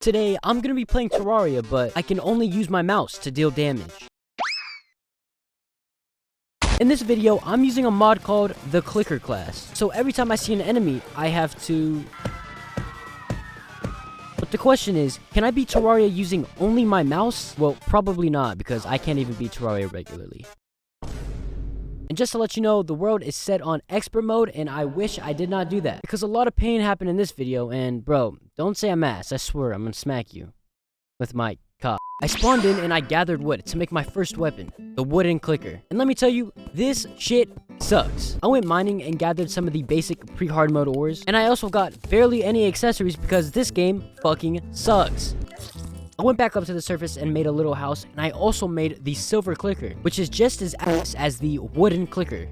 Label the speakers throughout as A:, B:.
A: Today, I'm gonna be playing Terraria, but I can only use my mouse to deal damage. In this video, I'm using a mod called the Clicker class. So every time I see an enemy, I have to... But the question is, can I beat Terraria using only my mouse? Well, probably not, because I can't even beat Terraria regularly. And just to let you know, the world is set on expert mode, and I wish I did not do that. Because a lot of pain happened in this video, and bro, don't say I'm ass. I swear, I'm gonna smack you with my cock. I spawned in and I gathered wood to make my first weapon, the wooden clicker. And let me tell you, this shit sucks. I went mining and gathered some of the basic pre-hard mode ores, and I also got barely any accessories because this game fucking sucks. I went back up to the surface and made a little house, and I also made the silver clicker, which is just as ass as the wooden clicker.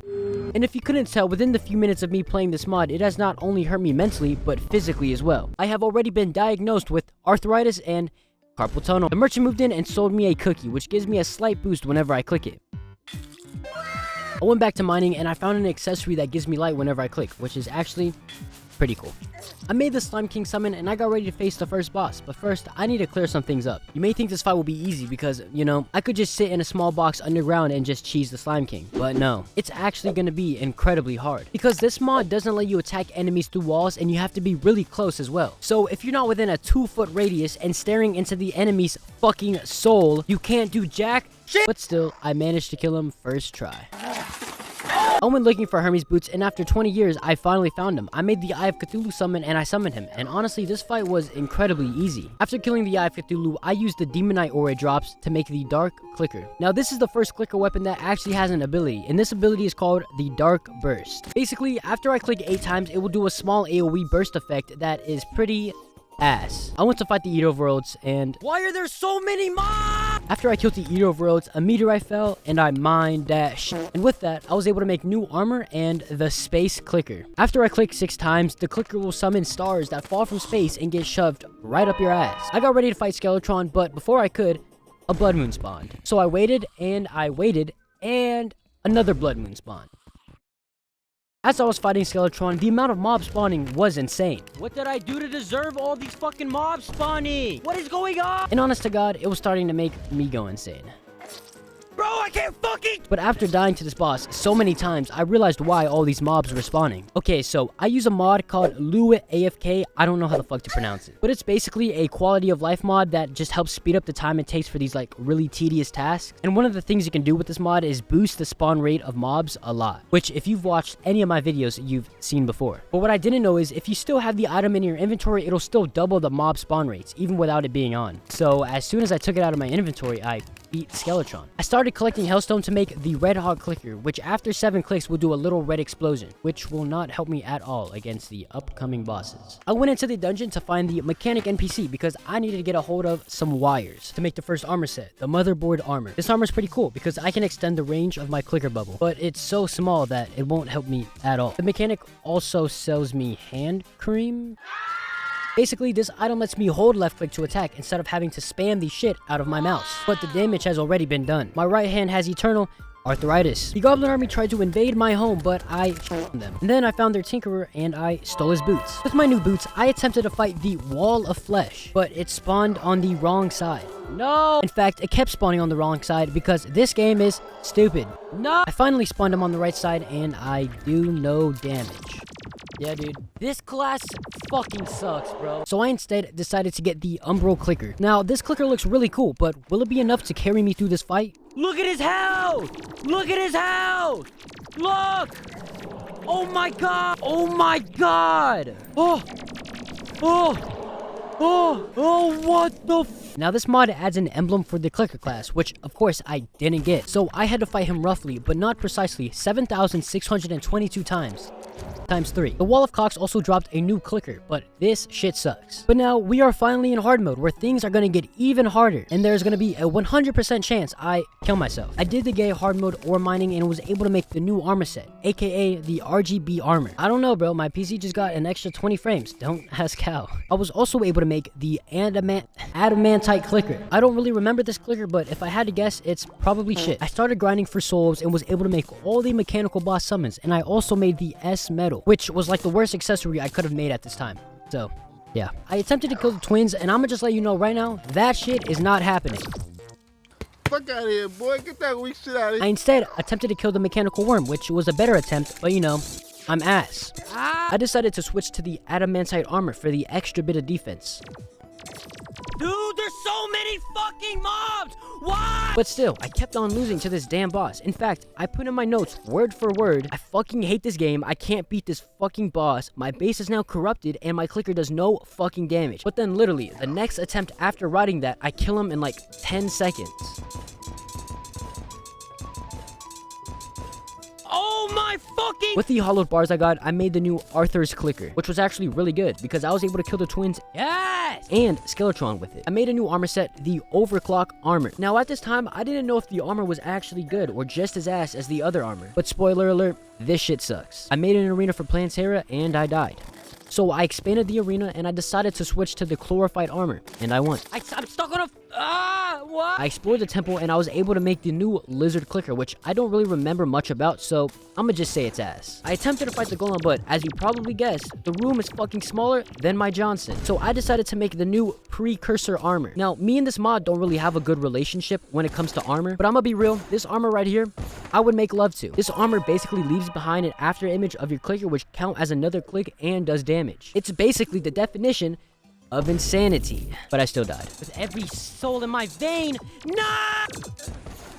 A: And if you couldn't tell, within the few minutes of me playing this mod, it has not only hurt me mentally, but physically as well. I have already been diagnosed with arthritis and carpal tunnel. The merchant moved in and sold me a cookie, which gives me a slight boost whenever I click it. I went back to mining and I found an accessory that gives me light whenever I click, which is actually pretty cool. I made the Slime King summon and I got ready to face the first boss, but first I need to clear some things up. You may think this fight will be easy because, you know, I could just sit in a small box underground and just cheese the Slime King, but no, it's actually gonna be incredibly hard because this mod doesn't let you attack enemies through walls and you have to be really close as well. So if you're not within a 2-foot radius and staring into the enemy's fucking soul, you can't do jack shit. But still, I managed to kill him first try. I went looking for Hermes boots, and after 20 years, I finally found him. I made the Eye of Cthulhu summon, and I summoned him, and honestly, this fight was incredibly easy. After killing the Eye of Cthulhu, I used the Demonite Ore drops to make the Dark Clicker. Now, this is the first clicker weapon that actually has an ability, and this ability is called the Dark Burst. Basically, after I click 8 times, it will do a small AoE burst effect that is pretty ass. I went to fight the Eater of Worlds, and why are there so many mobs? After I killed the Eater of Worlds, a meteorite fell, and I mined that shit. And with that, I was able to make new armor and the Space Clicker. After I click 6 times, the clicker will summon stars that fall from space and get shoved right up your ass. I got ready to fight Skeletron, but before I could, a Blood Moon spawned. So I waited, and another Blood Moon spawned. As I was fighting Skeletron, the amount of mobs spawning was insane. What did I do to deserve all these fucking mobs spawning? What is going on? And honest to God, it was starting to make me go insane. Bro, I can't fucking... But after dying to this boss so many times, I realized why all these mobs were spawning. Okay, so I use a mod called Lue AFK. I don't know how the fuck to pronounce it. But it's basically a quality of life mod that just helps speed up the time it takes for these like really tedious tasks. And one of the things you can do with this mod is boost the spawn rate of mobs a lot. Which if you've watched any of my videos, you've seen before. But what I didn't know is if you still have the item in your inventory, it'll still double the mob spawn rates, even without it being on. So as soon as I took it out of my inventory, I beat Skeletron. I started collecting Hellstone to make the Red Hot Clicker, which after 7 clicks will do a little red explosion, which will not help me at all against the upcoming bosses. I went into the dungeon to find the mechanic NPC because I needed to get a hold of some wires to make the first armor set, the motherboard armor. This armor is pretty cool because I can extend the range of my clicker bubble, but it's so small that it won't help me at all. The mechanic also sells me hand cream. Basically, this item lets me hold left click to attack instead of having to spam the shit out of my mouse. But the damage has already been done. My right hand has eternal arthritis. The Goblin Army tried to invade my home, but I shot them. And then I found their Tinkerer and I stole his boots. With my new boots, I attempted to fight the Wall of Flesh, but it spawned on the wrong side. No! In fact, it kept spawning on the wrong side because this game is stupid. No! I finally spawned him on the right side and I do no damage. Yeah, dude. This class fucking sucks, bro. So I instead decided to get the Umbral Clicker. Now, this clicker looks really cool, but will it be enough to carry me through this fight? Look at his health! Look at his health! Look! Oh my god! Oh my god! Oh! Oh! Oh! Oh, what the f... Now, this mod adds an emblem for the clicker class, which, of course, I didn't get. So I had to fight him roughly, but not precisely, 7,622 times. Times 3. The Wall of Cocks also dropped a new clicker, but this shit sucks. But now, we are finally in hard mode, where things are gonna get even harder, and there's gonna be a 100% chance I kill myself. I did the gay hard mode ore mining and was able to make the new armor set, aka the RGB armor. I don't know, bro, my PC just got an extra 20 frames, don't ask how. I was also able to make the adamantite clicker. I don't really remember this clicker, but if I had to guess, it's probably shit. I started grinding for souls and was able to make all the mechanical boss summons, and I also made the S metal, which was like the worst accessory I could have made at this time. So, Yeah. I attempted to kill the twins, and I'm gonna just let you know right now, that shit is not happening.
B: Fuck out of here, boy. Get that weak shit out of here.
A: I instead attempted to kill the mechanical worm, which was a better attempt, but you know, I'm ass. I decided to switch to the adamantite armor for the extra bit of defense. Dude, there's so many fucking mobs! Why? But still, I kept on losing to this damn boss. In fact, I put in my notes, word for word, I fucking hate this game, I can't beat this fucking boss, my base is now corrupted, and my clicker does no fucking damage. But then literally, the next attempt after writing that, I kill him in like 10 seconds. Oh my fucking... With the hollowed bars I got, I made the new Arthur's clicker, which was actually really good because I was able to kill the twins, yes, and Skeletron with it. I made a new armor set, the Overclock armor. Now at this time, I didn't know if the armor was actually good or just as ass as the other armor. But spoiler alert, this shit sucks. I made an arena for playing Terraria and I died. So I expanded the arena and I decided to switch to the chlorophyte armor, and I won. I'm stuck on a... what? I explored the temple and I was able to make the new lizard clicker, which I don't really remember much about, so I'ma just say it's ass. I attempted to fight the golem, but as you probably guessed, the room is fucking smaller than my Johnson. So I decided to make the new precursor armor. Now, me and this mod don't really have a good relationship when it comes to armor, but I'ma be real, this armor right here, I would make love to. This armor basically leaves behind an after image of your clicker, which count as another click and does damage. It's basically the definition of insanity. But I still died. With every soul in my vein, nah!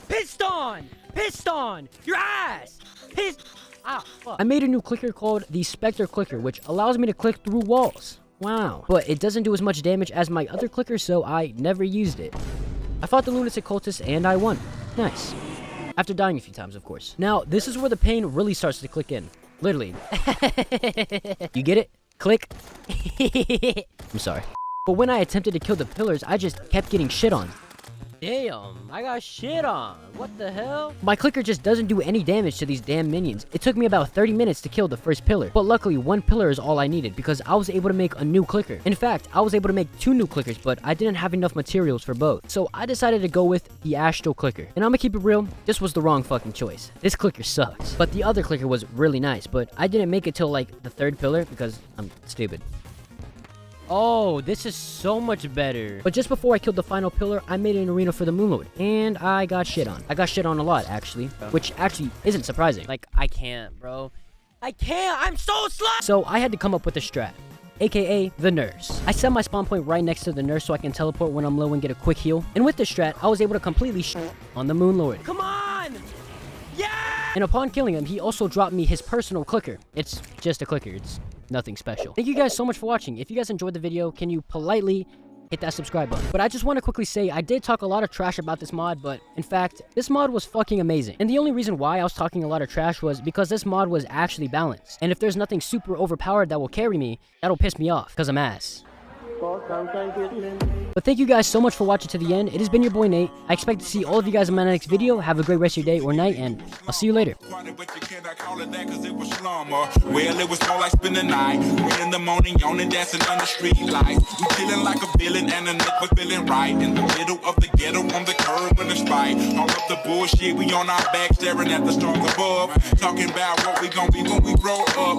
A: Piston! Piston! Your ass! Ah, fuck. I made a new clicker called the Spectre clicker, which allows me to click through walls. Wow. But it doesn't do as much damage as my other clicker, so I never used it. I fought the lunatic cultist and I won. Nice. After dying a few times, of course. Now, this is where the pain really starts to click in. Literally. You get it? Click. I'm sorry. But when I attempted to kill the pillars, I just kept getting shit on. Damn, I got shit on. What the hell? My clicker just doesn't do any damage to these damn minions. It took me about 30 minutes to kill the first pillar. But luckily, one pillar is all I needed because I was able to make a new clicker. In fact, I was able to make 2 new clickers, but I didn't have enough materials for both. So I decided to go with the astral clicker. And I'm gonna keep it real, this was the wrong fucking choice. This clicker sucks. But the other clicker was really nice, but I didn't make it till like the 3rd pillar because I'm stupid. Oh, this is so much better. But just before I killed the final pillar, I made an arena for the moonlord, and I got shit on. I got shit on a lot, actually, which actually isn't surprising. Like, I can't, bro. I can't. I'm so slow. So I had to come up with a strat, aka the nurse. I set my spawn point right next to the nurse so I can teleport when I'm low and get a quick heal. And with this strat, I was able to completely on the moonlord. Come on! Yeah! And upon killing him, he also dropped me his personal clicker. It's just a clicker. It's nothing special. Thank you guys so much for watching. If you guys enjoyed the video, can you politely hit that subscribe button? But I just want to quickly say, I did talk a lot of trash about this mod, but in fact, this mod was fucking amazing. And the only reason why I was talking a lot of trash was because this mod was actually balanced. And if there's nothing super overpowered that will carry me, that'll piss me off, because I'm ass. But thank you guys so much for watching to the end. It has been your boy Nate. I expect to see all of you guys in my next video. Have a great rest of your day or night, and I'll see you later.
C: Well, it was more like spending the night. 3 in the morning, yawning, dancing on the street lights. We feeling like a villain and a nigga was feeling right. In the middle of the ghetto, on the curb in the spite. All up the bullshit, we on our back, staring at the stars above. Talking about what we gon' be when we grow up.